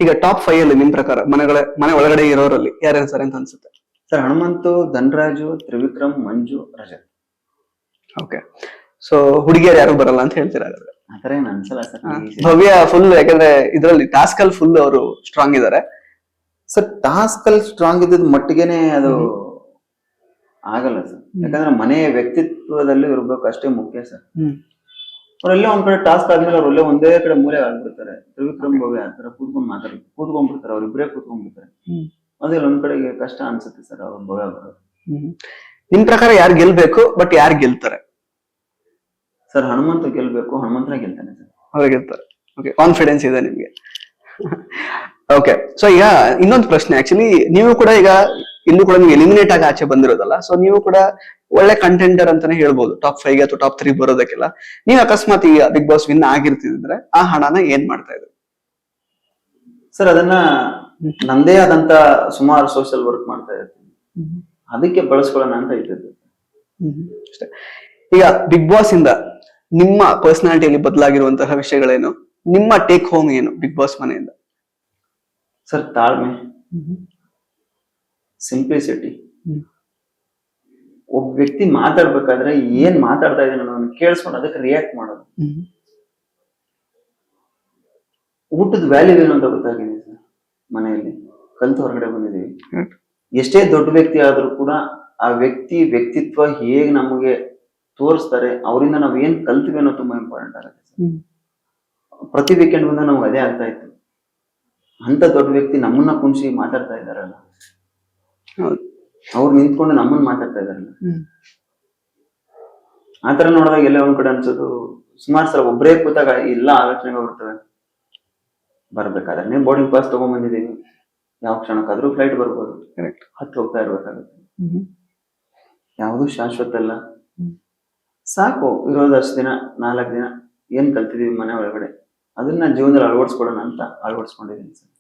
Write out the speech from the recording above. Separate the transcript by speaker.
Speaker 1: ಈಗ ಟಾಪ್ 5 ಅಲ್ಲಿ ನಿಮ್ ಪ್ರಕಾರ ಮನೆ ಒಳಗಡೆ ಇರೋರಲ್ಲಿ ಯಾರ್ಯಾರು ಸರ್ ಅಂತ ಅನ್ಸುತ್ತೆ?
Speaker 2: ಸರ್ ಹನುಮಂತು, ಧನರಾಜು, ತ್ರಿವಿಕ್ರಮ್, ಮಂಜು, ರಜತ್.
Speaker 1: ಓಕೆ. ಸೊ ಹುಡುಗಿಯರು ಯಾರು ಬರಲ್ಲ ಅಂತ ಹೇಳ್ತೀರಾ ಹಾಗಾದ್ರೆ?
Speaker 2: ಆತರ ಏನ್ ಅನ್ಸಲ್ಲ ಸರ್.
Speaker 1: ಭವ್ಯ ಫುಲ್, ಯಾಕಂದ್ರೆ ಇದ್ರಲ್ಲಿ ಟಾಸ್ಕ್ ಅಲ್ಲಿ ಫುಲ್ ಅವರು ಸ್ಟ್ರಾಂಗ್ ಇದಾರೆ.
Speaker 2: ಸರ್ ಟಾಸ್ಕ್ ಅಲ್ಲಿ ಸ್ಟ್ರಾಂಗ್ ಇದ್ದಿದ್ ಮಟ್ಟಿಗೆನೆ ಅದು ಆಗಲ್ಲ ಸರ್. ಯಾಕಂದ್ರೆ ಮನೆಯ ವ್ಯಕ್ತಿತ್ವದಲ್ಲಿ ಇರ್ಬೇಕು ಅಷ್ಟೇ ಮುಖ್ಯ ಸರ್. ಅವ್ರೆಲ್ಲ ಒಂದ್ ಕಡೆ ಟಾಸ್ಕ್ ಆದ್ಮೇಲೆ ಅವ್ರೆಲ್ಲ ಒಂದೇ ಕಡೆ ಮೂಲೆ ಆಗ್ಬಿಡ್ತಾರೆ. ತ್ರಿವಿಕ್ರಮ್, ಭವ್ಯ ಆತರ ಕೂತ್ಕೊಂಡ್ಬಿಡ್ತಾರೆ, ಅವ್ರಿಬ್ರೇ ಕೂತ್ಕೊಂಡ್ಬಿಡ್ತಾರೆ. ಅದೇ ಒಂದ್ ಕಡೆಗೆ ಕಷ್ಟ ಅನ್ಸುತ್ತೆ ಸರ್ ಅವ್ರ ಭವ್ಯ ಬರೋದು.
Speaker 1: ನಿಮ್ ಪ್ರಕಾರ ಯಾರು ಗೆಲ್ಬೇಕು, ಬಟ್ ಯಾರು ಗೆಲ್ತಾರೆ?
Speaker 2: ಸರ್ ಹನುಮಂತ ಗೆಲ್ಬೇಕು, ಹನುಮಂತನೇ ಗೆಲ್ತಾನೆ ಸರ್.
Speaker 1: ಅವ್ರು ಗೆಲ್ತಾರೆ. ಓಕೆ, ಕಾನ್ಫಿಡೆನ್ಸ್ ಇದೆ ನಿಮ್ಗೆ. ಓಕೆ, ಸೊ ಈಗ ಇನ್ನೊಂದು ಪ್ರಶ್ನೆ. ಆಕ್ಚುಲಿ ನೀವು ಕೂಡ ಈಗ ಇಲ್ಲೂ ಕೂಡ ನೀವು ಎಲಿಮಿನೇಟ್ ಆಗಿ ಆಚೆ ಬಂದಿರೋದಲ್ಲ, ಸೊ ನೀವು ಕೂಡ ಒಳ್ಳೆ ಕಂಟೆಂಡರ್ ಅಂತಾನೆ ಹೇಳ್ಬೋದು ಟಾಪ್ 5 ಅಥವಾ ಟಾಪ್ 3 ಬರೋದಕ್ಕೆಲ್ಲ. ನೀವು ಅಕಸ್ಮಾತ್ ಈಗ ಬಿಗ್ ಬಾಸ್ ವಿನ್ ಆಗಿರ್ತಿದ್ರೆ ಆ ಹಣನ ಏನ್ ಮಾಡ್ತಾ ಇದ್ರಿ
Speaker 2: ಸರ್? ಅದನ್ನ ನಂದೇ ಆದಂತ ಸುಮಾರು ಸೋಷಿಯಲ್ ವರ್ಕ್ ಮಾಡ್ತಾ ಇರ್ತೀನಿ, ಅದಕ್ಕೆ ಬಳಸ್ಕೊಳ್ಳೋಣ ಅಂತ ಇಟ್ಟಿದ್ದೆ
Speaker 1: ಅಷ್ಟೇ. ಈಗ ಬಿಗ್ ಬಾಸ್ ಇಂದ ನಿಮ್ಮ ಪರ್ಸನಾಲಿಟಿಯಲ್ಲಿ ಬದಲಾಗಿರುವಂತಹ ವಿಷಯಗಳೇನು? ನಿಮ್ಮ ಟೇಕ್ ಹೋಮ್ ಏನು ಬಿಗ್ ಬಾಸ್ ಮನೆಯಿಂದ?
Speaker 2: ಸರ್ ತಾಳ್ಮೆ, ಸಿಂಪ್ಲಿಸಿಟಿ. ಒಬ್ಬ ವ್ಯಕ್ತಿ ಮಾತಾಡ್ಬೇಕಾದ್ರೆ ಏನ್ ಮಾತಾಡ್ತಾ ಇದ್ದಾನೆ ಅನ್ನೋದನ್ನ ಕೇಳಿಸ್ಕೊಂಡು ಅದಕ್ಕೆ ರಿಯಾಕ್ಟ್ ಮಾಡೋದು. ಊಟದ ವ್ಯಾಲ್ಯೂ ಏನು ಅಂತ ಗೊತ್ತಾಗಿದೆ ಸರ್. ಮನೆಯಲ್ಲಿ ಕಲ್ತು ಹೊರಗಡೆ ಬಂದಿದ್ದೀವಿ. ಎಷ್ಟೇ ದೊಡ್ಡ ವ್ಯಕ್ತಿ ಆದ್ರೂ ಕೂಡ ಆ ವ್ಯಕ್ತಿತ್ವ ಹೇಗೆ ನಮಗೆ ತೋರಿಸ್ತಾರೆ, ಅವರಿಂದ ನಾವ್ ಏನ್ ಕಲ್ತೀವಿ ಅನ್ನೋ ತುಂಬಾ ಇಂಪಾರ್ಟೆಂಟ್ ಆಗುತ್ತೆ ಸರ್. ಪ್ರತಿ ವೀಕೆಂಡ್ ಬಂದ ನಮ್ಗೆ ಅದೇ ಆಗ್ತಾ ಇತ್ತು. ಅಂತ ದೊಡ್ಡ ವ್ಯಕ್ತಿ ನಮ್ಮನ್ನ ಕುಣಿಸಿ ಮಾತಾಡ್ತಾ ಇದಾರಲ್ಲ, ಅವ್ರು ನಿಂತ್ಕೊಂಡು ನಮ್ಮನ್ನ ಮಾತಾಡ್ತಾ ಇದಾರಲ್ಲ, ಆತರ ನೋಡಿದಾಗ ಎಲ್ಲ ಒಂದ್ ಕಡೆ ಅನ್ಸೋದು, ಸುಮಾರು ಸಲ ಒಬ್ಬರೇ ಕೂತಾಗ ಎಲ್ಲ ಆಲೋಚನೆಗಳು ಬರ್ತವೆ. ಬರ್ಬೇಕಾದ್ರೆ ನೀವು ಬೋರ್ಡಿಂಗ್ ಪಾಸ್ ತಗೊಂಡ್ ಬಂದಿದ್ದೀವಿ, ಯಾವ ಕ್ಷಣಕ್ಕಾದ್ರೂ ಫ್ಲೈಟ್ ಬರ್ಬೋದು, ಹತ್ತು ಹೋಗ್ತಾ ಇರ್ಬೇಕಾಗುತ್ತೆ. ಯಾವುದು ಶಾಶ್ವತ ಅಲ್ಲ. ಸಾಕು ಇರೋದಷ್ಟು ದಿನ, 4 ದಿನ ಏನ್ ಕಲ್ತಿದೀವಿ ಮನೆ ಒಳಗಡೆ, ಅದನ್ನ ಜೀವನದಲ್ಲಿ ಅಳವಡಿಸ್ಕೊಳ್ಳೋಣ ಅಂತ ಅಳವಡಿಸ್ಕೊಂಡಿದ್ದೀನಿ ಸರ್.